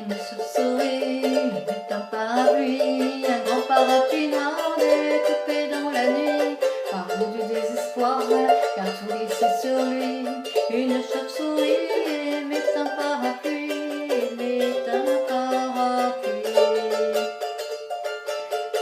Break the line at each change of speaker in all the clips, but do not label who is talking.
Une chauve-souris met un parapluie, un grand parapluie noir découpé dans la nuit. Par bout du désespoir, car tout glissait sur lui. Une chauve-souris met un parapluie, met un parapluie.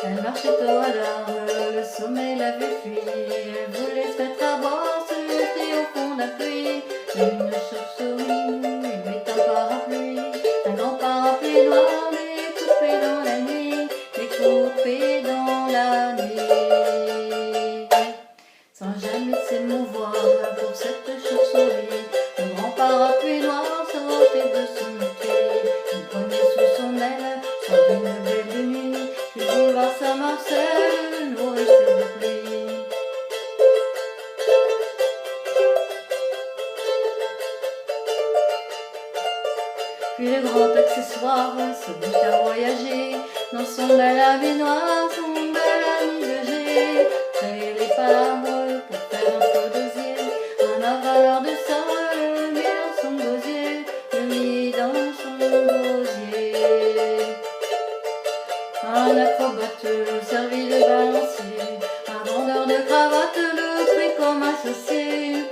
Elle marchait au hasard, le sommet l'avait fui. Elle voulait se mettre à bord, se jeter au fond d'un puits. Une chauve-souris met un parapluie, un grand parapluie noir découpé dans la nuit, découpé dans la nuit. Sans jamais s'émouvoir pour cette chauve-souris, le grand parapluie noir sautait de son pied. Il prenait sous son aile, sur une belle nuit, du boulevard Saint-Marcel, nourrissait de pluie. Puis le grand accessoire se mit à voyager dans son bel habit noir, son bel ami de jet. Créer les palabres pour faire un peu d'osier, un avaleur de sable mis dans son gosier, mis dans son gosier. Un acrobate servi de balancier, un vendeur de cravates le prit comme associé.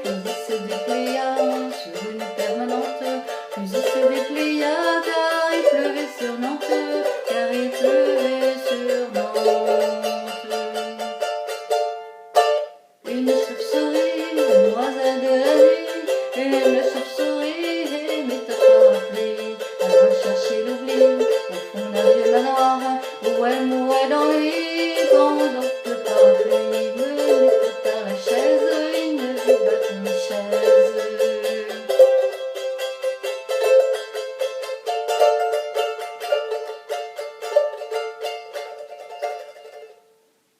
Puis il se déplia sur une permanente, puis il se déplia car il pleuvait sur Nantes, car il pleuvait sur Nantes. Une chauve-souris, une demoiselle de la nuit, une chauve-souris mit un parapluie. Elle recherchait l'oubli au fond d'un vieux manoir, où elle mourait d'ennui pendant que le parapluie menait à la chaise, une vieille batte une chaise.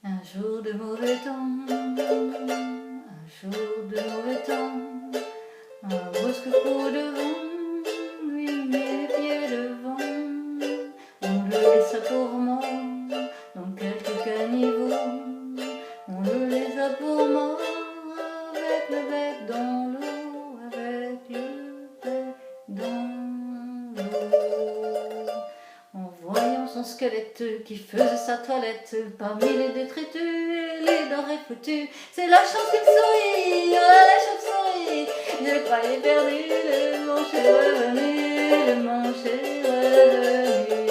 Un jour de mauvais temps, un jour de mauvais temps, un brusque coup de vent lui met les pieds devant. On le laissa pour mort dans quelques caniveaux, on le laissa pour mort avec le bec dans l'eau, avec le bec dans l'eau. En voyant son squelette qui faisait sa toilette parmi les détritus et les denrées foutues, c'est la chance qui me sourit, oh là la chauve-souris, je le croyais perdu, le manche est revenu, le manche est revenu.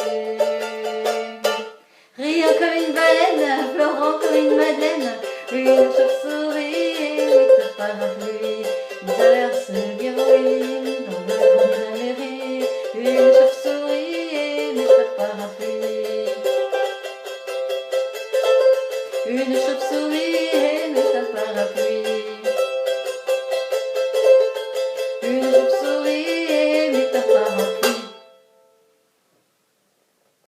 Riant comme une baleine, pleurant comme une madeleine, une chauve-souris mit un parapluie. Ils allèrent se guérir dans le grand de la mairie. Une chauve-souris mit un parapluie. Une chauve-souris mit un parapluie. Une chauve-souris mit un parapluie.